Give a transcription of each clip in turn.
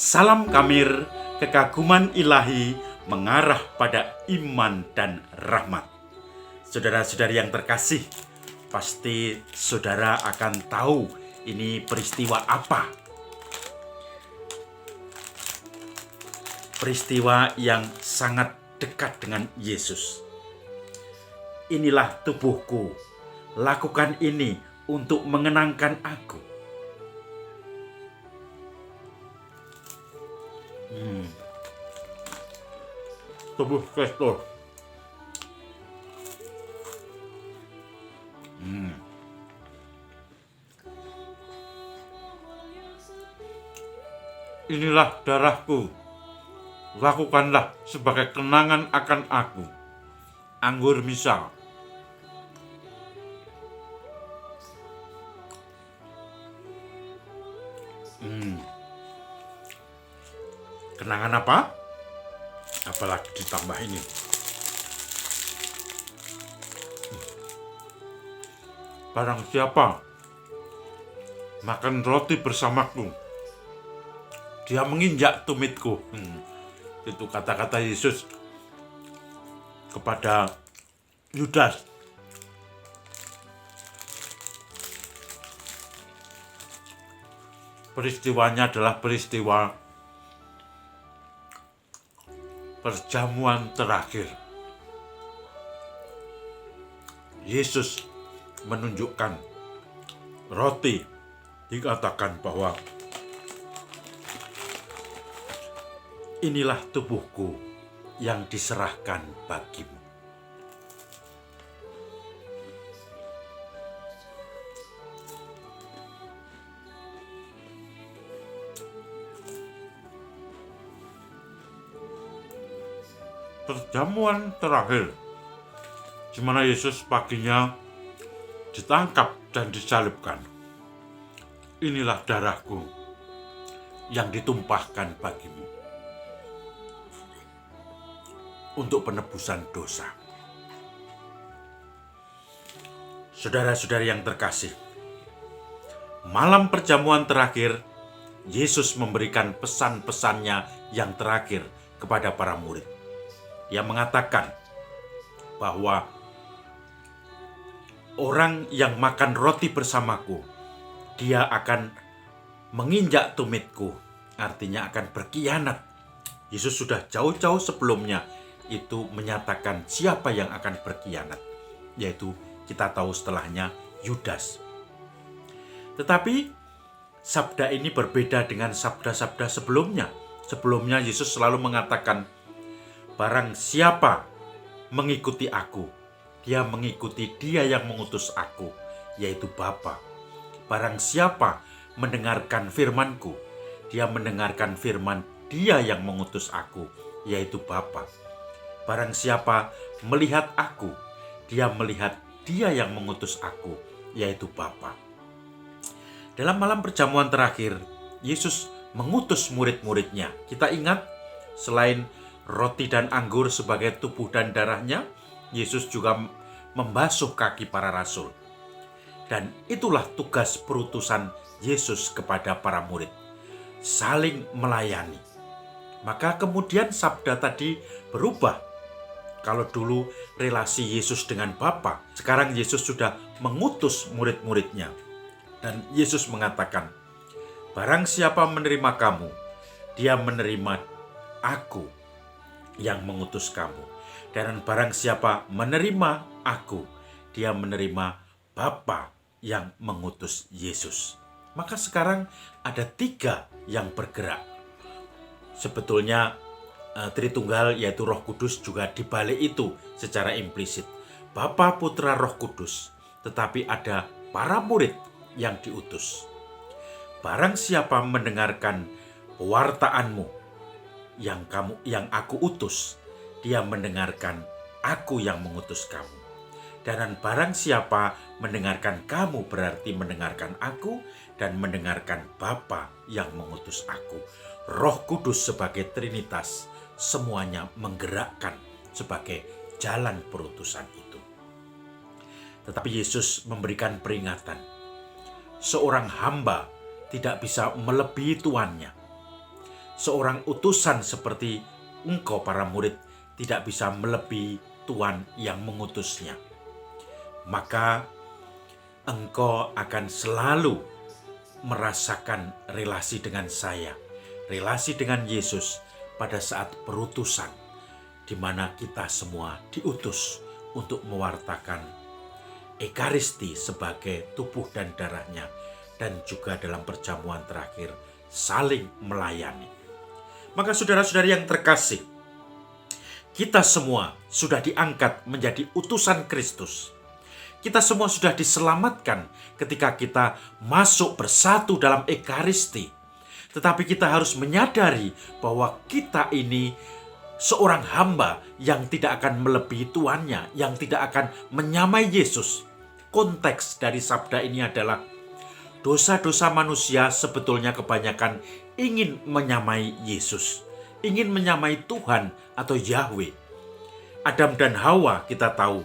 Salam Kamir, kekaguman ilahi mengarah pada iman dan rahmat. Saudara-saudari yang terkasih, pasti saudara akan tahu ini peristiwa apa. Peristiwa yang sangat dekat dengan Yesus. Inilah tubuhku, lakukan ini untuk mengenangkan aku. Tubuh Kristus. Inilah darahku, lakukanlah sebagai kenangan akan aku. Anggur Misa. Kenangan apa? Apalagi ditambah ini. Barang siapa makan roti bersamaku, dia menginjak tumitku. Itu kata-kata Yesus kepada Yudas. Peristiwanya adalah peristiwa perjamuan terakhir. Yesus menunjukkan roti, dikatakan bahwa inilah tubuhku yang diserahkan bagimu. Perjamuan terakhir, di mana Yesus paginya ditangkap dan disalibkan. Inilah darahku yang ditumpahkan bagimu untuk penebusan dosa. Saudara-saudari yang terkasih, malam perjamuan terakhir, Yesus memberikan pesan-pesannya yang terakhir kepada para murid. Dia mengatakan bahwa orang yang makan roti bersamaku, dia akan menginjak tumitku, artinya akan berkhianat. Yesus sudah jauh-jauh sebelumnya itu menyatakan siapa yang akan berkhianat, yaitu kita tahu setelahnya Yudas. Tetapi sabda ini berbeda dengan sabda-sabda sebelumnya. Sebelumnya Yesus selalu mengatakan, barang siapa mengikuti aku, dia mengikuti dia yang mengutus aku, yaitu Bapa. Barang siapa mendengarkan firmanku, dia mendengarkan firman dia yang mengutus aku, yaitu Bapa. Barang siapa melihat aku, dia melihat dia yang mengutus aku, yaitu Bapa. Dalam malam perjamuan terakhir, Yesus mengutus murid-muridnya. Kita ingat, selain roti dan anggur sebagai tubuh dan darahnya, Yesus juga membasuh kaki para rasul. Dan itulah tugas perutusan Yesus kepada para murid, saling melayani. Maka kemudian sabda tadi berubah. Kalau dulu relasi Yesus dengan Bapa, sekarang Yesus sudah mengutus murid-muridnya. Dan Yesus mengatakan, barang siapa menerima kamu, dia menerima aku yang mengutus kamu. Dan barang siapa menerima aku, dia menerima Bapa yang mengutus Yesus. Maka sekarang ada 3 yang bergerak. Sebetulnya Tritunggal yaitu Roh Kudus juga dibalik itu secara implisit. Bapa, Putra, Roh Kudus. Tetapi ada para murid yang diutus. Barang siapa mendengarkan pewartaanmu yang aku utus, dia mendengarkan aku yang mengutus kamu. Dan barang siapa mendengarkan kamu, berarti mendengarkan aku dan mendengarkan Bapa yang mengutus aku. Roh Kudus sebagai Trinitas, semuanya menggerakkan sebagai jalan perutusan itu. Tetapi Yesus memberikan peringatan. Seorang hamba tidak bisa melebihi tuannya. seorang utusan seperti engkau para murid tidak bisa melebihi Tuhan yang mengutusnya. Maka engkau akan selalu merasakan relasi dengan saya, relasi dengan Yesus pada saat perutusan, di mana kita semua diutus untuk mewartakan Ekaristi sebagai tubuh dan darahnya, dan juga dalam perjamuan terakhir saling melayani. Maka saudara-saudari yang terkasih, kita semua sudah diangkat menjadi utusan Kristus. Kita semua sudah diselamatkan ketika kita masuk bersatu dalam Ekaristi. Tetapi kita harus menyadari bahwa kita ini seorang hamba yang tidak akan melebihi tuannya, yang tidak akan menyamai Yesus. Konteks dari sabda ini adalah dosa-dosa manusia sebetulnya kebanyakan ingin menyamai Yesus, ingin menyamai Tuhan atau Yahweh. Adam dan Hawa kita tahu,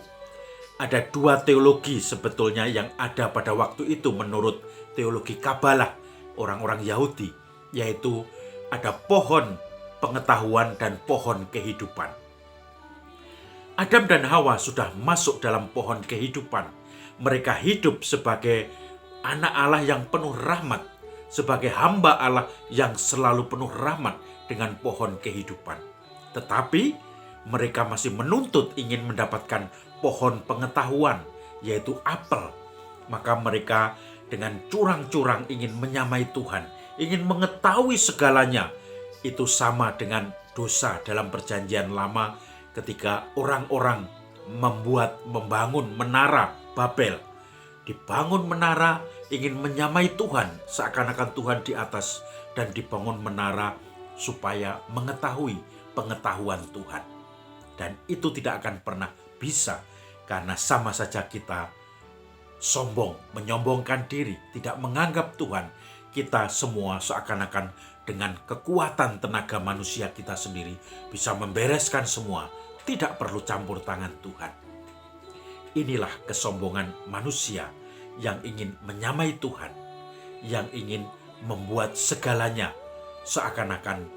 ada dua teologi sebetulnya yang ada pada waktu itu menurut teologi Kabalah orang-orang Yahudi, yaitu ada pohon pengetahuan dan pohon kehidupan. Adam dan Hawa sudah masuk dalam pohon kehidupan. Mereka hidup sebagai anak Allah yang penuh rahmat, sebagai hamba Allah yang selalu penuh rahmat dengan pohon kehidupan. Tetapi mereka masih menuntut ingin mendapatkan pohon pengetahuan, yaitu apel. Maka mereka dengan curang-curang ingin menyamai Tuhan, ingin mengetahui segalanya. Itu sama dengan dosa dalam perjanjian lama ketika orang-orang membangun menara Babel. Dibangun menara ingin menyamai Tuhan, seakan-akan Tuhan di atas, dan dibangun menara supaya mengetahui pengetahuan Tuhan. Dan itu tidak akan pernah bisa, karena sama saja kita sombong, menyombongkan diri, tidak menganggap Tuhan. Kita semua seakan-akan dengan kekuatan tenaga manusia kita sendiri bisa membereskan semua, tidak perlu campur tangan Tuhan. Inilah kesombongan manusia yang ingin menyamai Tuhan, yang ingin membuat segalanya seakan-akan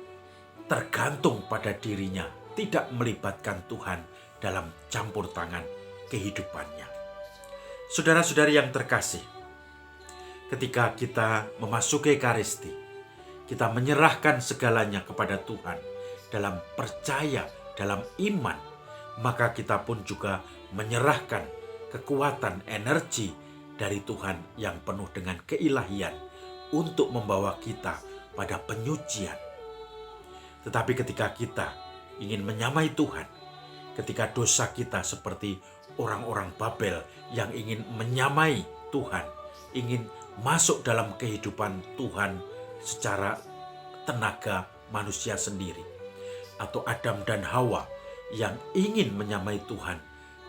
tergantung pada dirinya, tidak melibatkan Tuhan dalam campur tangan kehidupannya. Saudara-saudari yang terkasih, ketika kita memasuki Ekaristi, kita menyerahkan segalanya kepada Tuhan dalam percaya, dalam iman, maka kita pun juga menyerahkan kekuatan energi dari Tuhan yang penuh dengan keilahian untuk membawa kita pada penyucian. Tetapi ketika kita ingin menyamai Tuhan, ketika dosa kita seperti orang-orang Babel yang ingin menyamai Tuhan, ingin masuk dalam kehidupan Tuhan secara tenaga manusia sendiri, atau Adam dan Hawa yang ingin menyamai Tuhan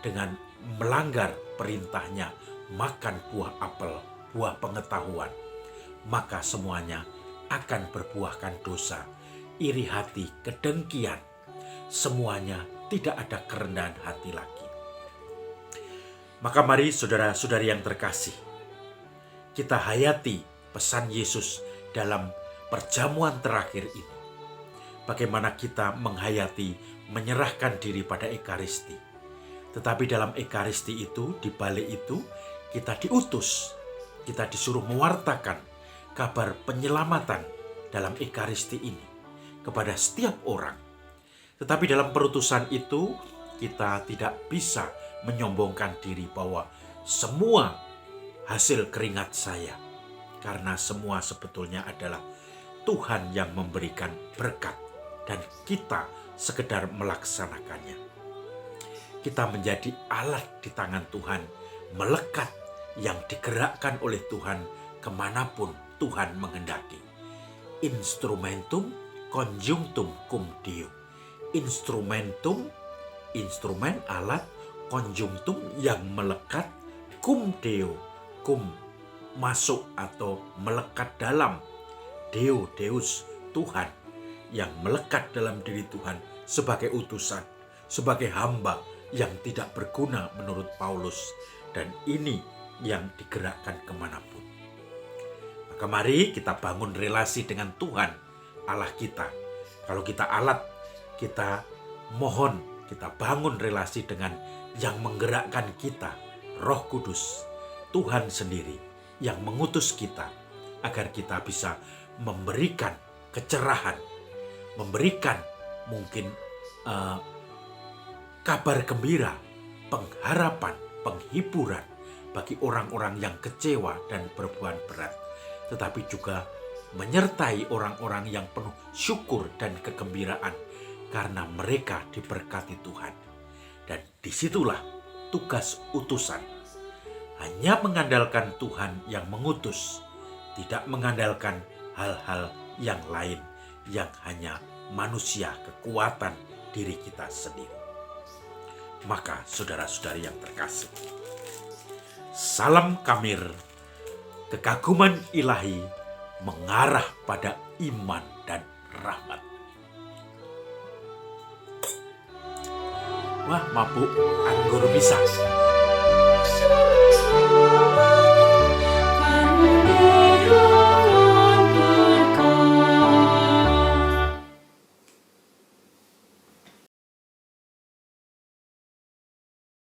dengan melanggar perintahnya, makan buah apel, buah pengetahuan, maka semuanya akan berbuahkan dosa, iri hati, kedengkian. Semuanya tidak ada kerendahan hati lagi. Maka mari saudara-saudari yang terkasih, kita hayati pesan Yesus dalam perjamuan terakhir ini. Bagaimana kita menghayati, menyerahkan diri pada Ekaristi. Tetapi dalam Ekaristi itu, di balik itu, kita diutus. Kita disuruh mewartakan kabar penyelamatan dalam Ekaristi ini kepada setiap orang. Tetapi dalam perutusan itu, kita tidak bisa menyombongkan diri bahwa semua hasil keringat saya. Karena semua sebetulnya adalah Tuhan yang memberikan berkat dan kita sekedar melaksanakannya. Kita menjadi alat di tangan Tuhan, melekat yang digerakkan oleh Tuhan kemanapun Tuhan menghendaki. Instrumentum conjunctum cum Deo. Instrumentum, instrumen, alat, conjunctum yang melekat, cum Deo, cum masuk atau melekat dalam, Deo, Deus, Tuhan, yang melekat dalam diri Tuhan sebagai utusan, sebagai hamba yang tidak berguna menurut Paulus, dan ini yang digerakkan kemanapun. Maka mari kita bangun relasi dengan Tuhan Allah kita Kalau kita alat, kita mohon, kita bangun relasi dengan yang menggerakkan kita, Roh Kudus, Tuhan sendiri yang mengutus kita agar kita bisa memberikan kecerahan, memberikan mungkin kabar gembira, pengharapan, penghiburan bagi orang-orang yang kecewa dan berbeban berat, tetapi juga menyertai orang-orang yang penuh syukur dan kegembiraan karena mereka diberkati Tuhan. Dan disitulah tugas utusan. Hanya mengandalkan Tuhan yang mengutus, tidak mengandalkan hal-hal yang lain yang hanya manusia, kekuatan diri kita sendiri. Maka saudara-saudari yang terkasih, salam Kamir, kekaguman ilahi mengarah pada iman dan rahmat. Wah, mabuk anggur pisang.